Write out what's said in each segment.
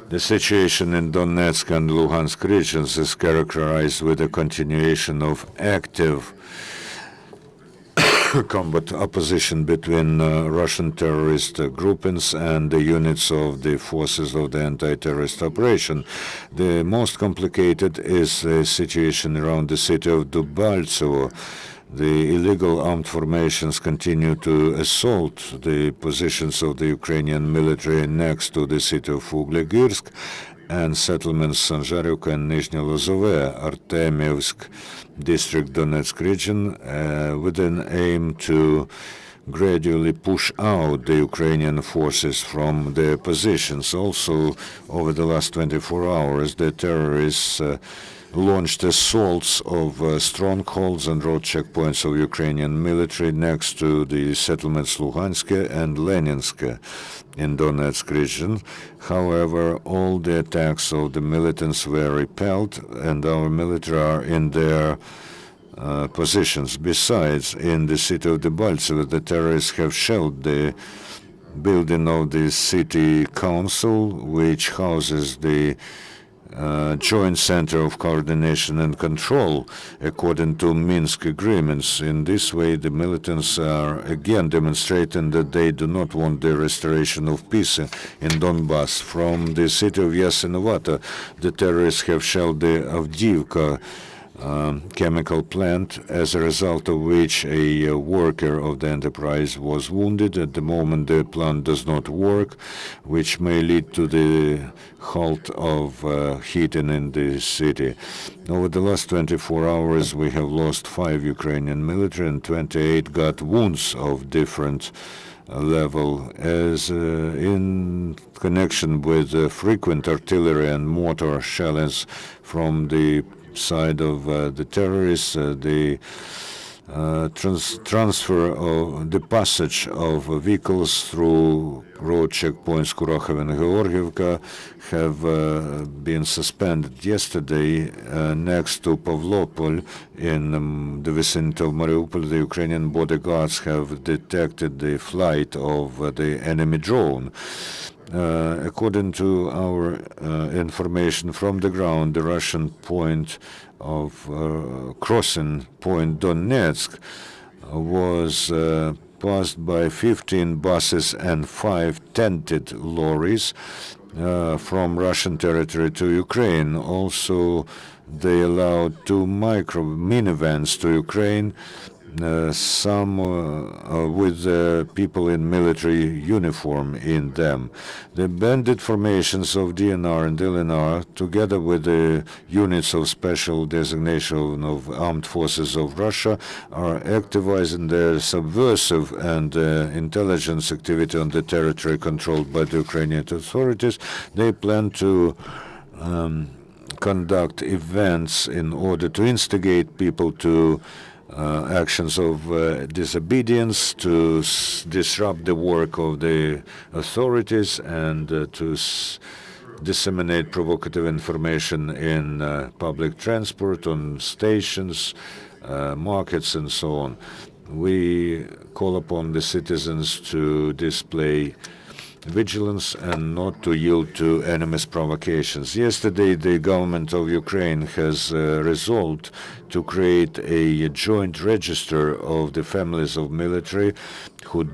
The situation in Donetsk and Luhansk regions is characterized with a continuation of active combat opposition between Russian terrorist groupings and the units of the forces of the anti-terrorist operation. The most complicated is the situation around the city of Debaltsevo. The illegal armed formations continue to assault the positions of the Ukrainian military next to the city of Uglegirsk and settlements Sanzharyuk and Nizhny Lozove, Artemievsk district, Donetsk region, with an aim to gradually push out the Ukrainian forces from their positions. Also, over the last 24 hours, the terrorists launched assaults of strongholds and road checkpoints of Ukrainian military next to the settlements Luhansk and Leninsk in Donetsk region. However, all the attacks of the militants were repelled, and our military are in their positions. Besides, in the city of Debaltsevo, the terrorists have shelled the building of the city council, which houses the Joint Center of Coordination and Control, according to Minsk agreements. In this way, the militants are again demonstrating that they do not want the restoration of peace in Donbass. From the city of Yasinovato, the terrorists have shelled the Avdiivka chemical plant, as a result of which a worker of the enterprise was wounded. At the moment, the plant does not work, which may lead to the halt of heating in the city. Over the last 24 hours, we have lost 5 Ukrainian military and 28 got wounds of different level, as in connection with frequent artillery and mortar shells from the side of the terrorists, the transfer of the passage of vehicles through road checkpoints Kurakhov and Georgievka have been suspended yesterday next to Pavlopol in the vicinity of Mariupol. The Ukrainian border guards have detected the flight of the enemy drone. According to our information from the ground, the Russian point of crossing point Donetsk was passed by 15 buses and 5 tented lorries from Russian territory to Ukraine. Also, they allowed 2 micro minivans to Ukraine, some with people in military uniform in them. The bandit formations of DNR and LNR, together with the units of special designation of armed forces of Russia, are activizing their subversive and intelligence activity on the territory controlled by the Ukrainian authorities. They plan to conduct events in order to instigate people to actions of disobedience, to disrupt the work of the authorities, and to disseminate provocative information in public transport, on stations, markets, and so on. We call upon the citizens to display vigilance and not to yield to enemy's provocations. Yesterday, the government of Ukraine has resolved to create a joint register of the families of military who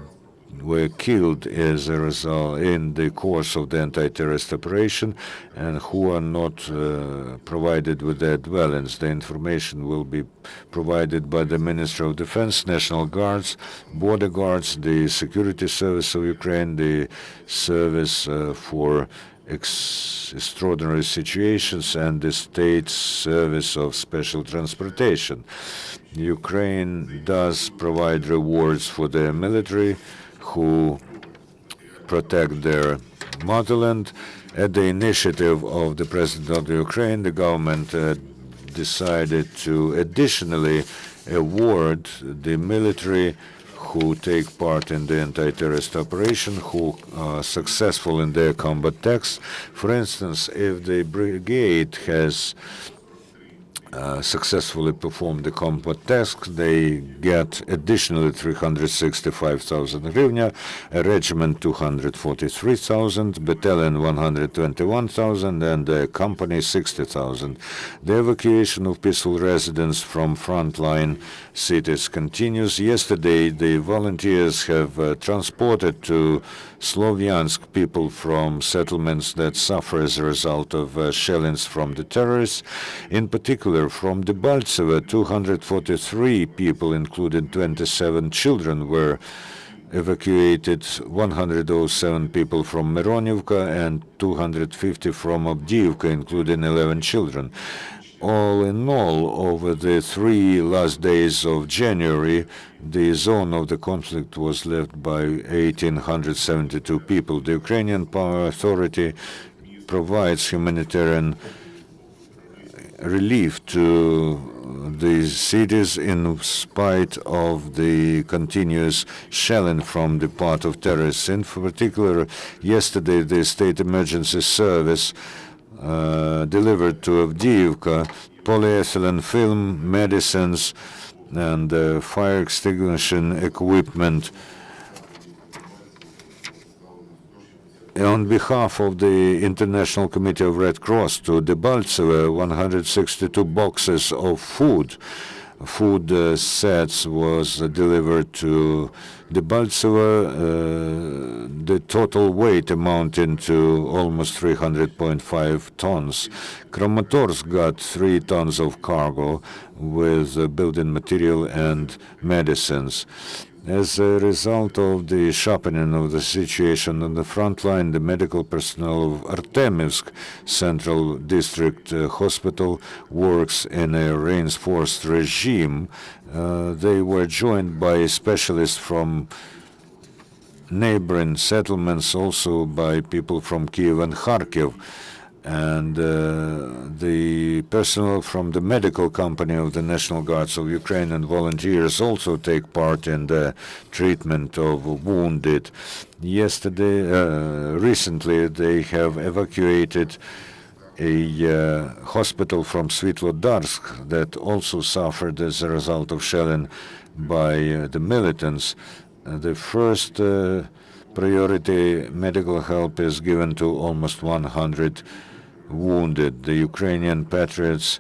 were killed as a result in the course of the anti-terrorist operation and who are not provided with their dwellings. The information will be provided by the Ministry of Defense, National Guards, Border Guards, the Security Service of Ukraine, the Service for Extraordinary Situations, and the State Service of Special Transportation. Ukraine does provide rewards for their military who protect their motherland. At the initiative of the President of the Ukraine, the government decided to additionally award the military who take part in the anti-terrorist operation, who are successful in their combat acts. For instance, if the brigade has successfully perform the combat task, they get additionally 365,000 hryvnia, a regiment 243,000, battalion 121,000, and a company 60,000. The evacuation of peaceful residents from frontline cities continues. Yesterday, the volunteers have transported to Slovyansk people from settlements that suffer as a result of shellings from the terrorists. In particular, from Debaltseve, 243 people, including 27 children, were evacuated, 107 people from Mironivka and 250 from Avdiivka, including 11 children. All in all, over the 3 last days of January, the zone of the conflict was left by 1,872 people. The Ukrainian Power Authority provides humanitarian relief to the cities in spite of the continuous shelling from the part of terrorists. In particular, yesterday, the State Emergency Service delivered to Avdiivka polyethylene film, medicines, and fire extinguishing equipment. On behalf of the International Committee of Red Cross to Debaltseve, 162 boxes of food sets was delivered to Debaltseve, the total weight amounting to almost 300.5 tons. Kramatorsk got 3 tons of cargo with building material and medicines. As a result of the sharpening of the situation on the front line, the medical personnel of Artemivsk Central District Hospital works in a reinforced regime. They were joined by specialists from neighboring settlements, also by people from Kiev and Kharkiv. And the personnel from the medical company of the National Guards of Ukraine and volunteers also take part in the treatment of wounded. Recently, they have evacuated a hospital from Svitlodarsk that also suffered as a result of shelling by the militants. The first priority medical help is given to almost 100 wounded. The Ukrainian patriots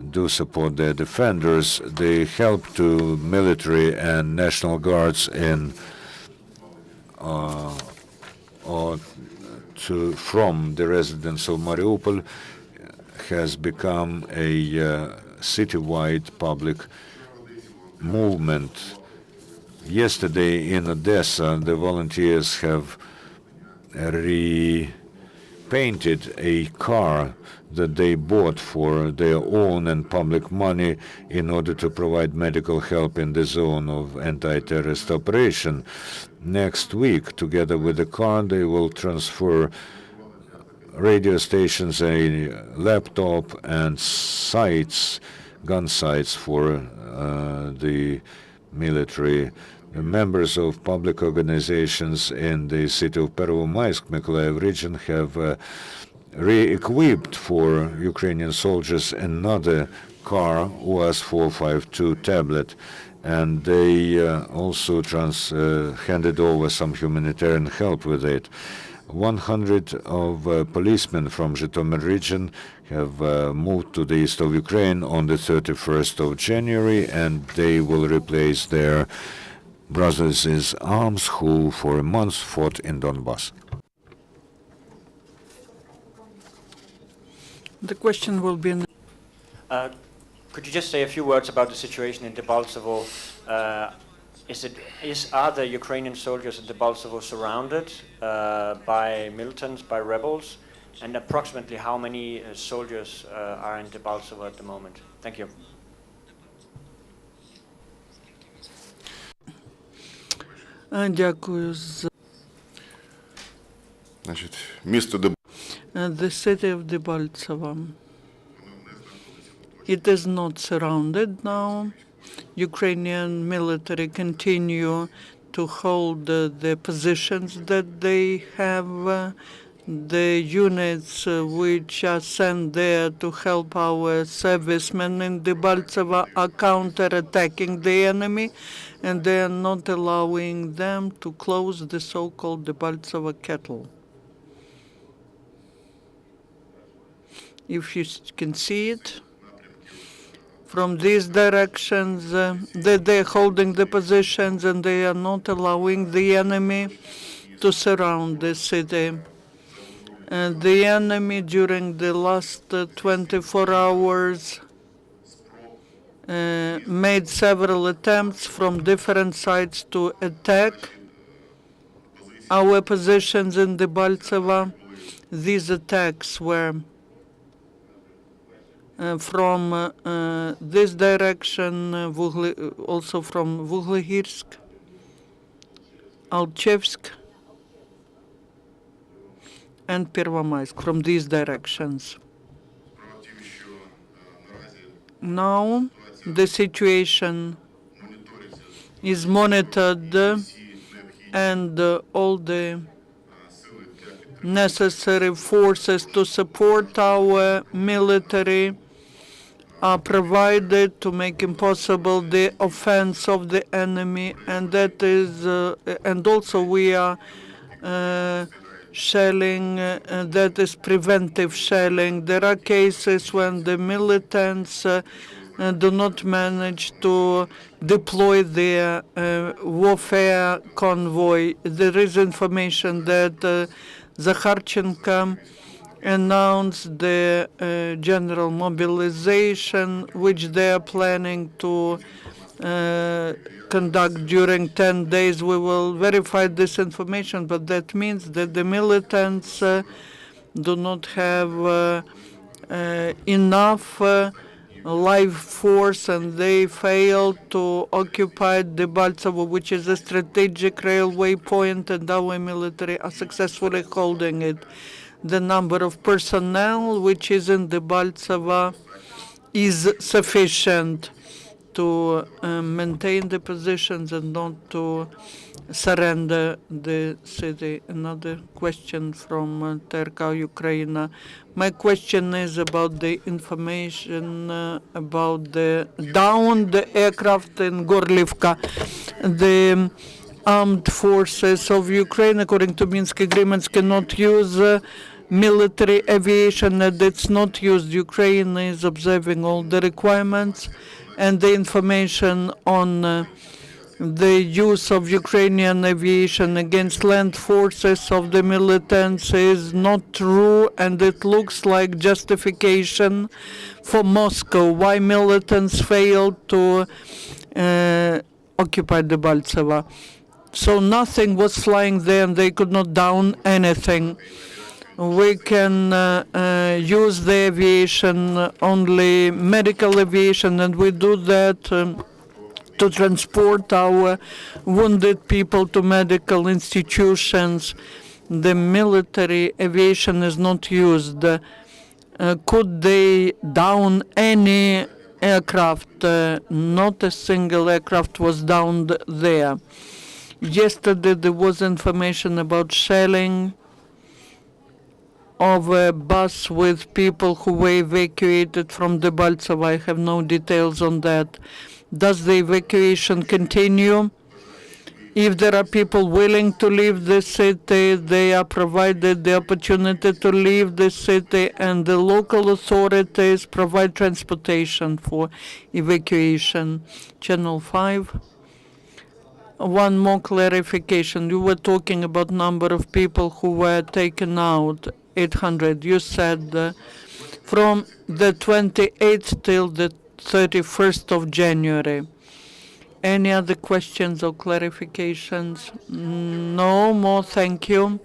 do support their defenders. They help to military and National Guards in from the residents of Mariupol has become a citywide public movement. Yesterday in Odessa, the volunteers have repainted a car that they bought for their own and public money in order to provide medical help in the zone of anti-terrorist operation. Next week, together with the car, they will transfer radio stations, a laptop, and sights, gun sights for the military. The members of public organizations in the city of Pervomaisk, Mykolaiv region, have re-equipped for Ukrainian soldiers another car, UAZ-452 tablet, and they also handed over some humanitarian help with it. 100 of policemen from Zhytomyr region have moved to the east of Ukraine on the 31st of January, and they will replace their brothers in arms who for a month fought in Donbass. The question will be... Could you just say a few words about the situation in Debaltsevo? Are the Ukrainian soldiers in Debaltsevo surrounded by militants, by rebels? And approximately how many soldiers are in Debaltsevo at the moment? Thank you. Дякую за... The city of Debaltseve. It is not surrounded now. Ukrainian military continue to hold the positions that they have the units which are sent there to help our servicemen in Debaltseve are counterattacking the enemy, and they are not allowing them to close the so-called Debaltseve kettle. If you can see it, from these directions, they're holding the positions and they are not allowing the enemy to surround the city. And the enemy during the last 24 hours made several attempts from different sides to attack our positions in Debaltseve. These attacks were from this direction, also from Vuhlegirsk, Alchevsk, and Pervomaisk, from these directions. Now the situation is monitored and all the necessary forces to support our military are provided to make impossible the offense of the enemy, and that is, and also we are shelling, that is preventive shelling. There are cases when the militants do not manage to deploy their warfare convoy. There is information that Zakharchenko announced the general mobilization, which they are planning to conduct during 10 days. We will verify this information, but that means that the militants do not have enough live force, and they failed to occupy Debaltseve, which is a strategic railway point, and our military are successfully holding it. The number of personnel which is in Debaltseve is sufficient to maintain the positions and not to surrender the city. Another question from Terka, Ukraine. My question is about the information about the downed aircraft in Gorlivka. The armed forces of Ukraine, according to Minsk agreements, cannot use military aviation, and it's not used. Ukraine is observing all the requirements, and the information on the use of Ukrainian aviation against land forces of the militants is not true, and it looks like justification for Moscow why militants failed to occupy Debaltseve. So nothing was flying there, and they could not down anything. We can use the aviation, only medical aviation, and we do that to transport our wounded people to medical institutions. The military aviation is not used. Could they down any aircraft? Not a single aircraft was downed there. Yesterday there was information about shelling of a bus with people who were evacuated from Debaltseve. I have no details on that. Does the evacuation continue? If there are people willing to leave the city, they are provided the opportunity to leave the city, and the local authorities provide transportation for evacuation. Channel 5. One more clarification. You were talking about number of people who were taken out, 800. You said from the 28th till the 31st of January. Any other questions or clarifications? No more, thank you.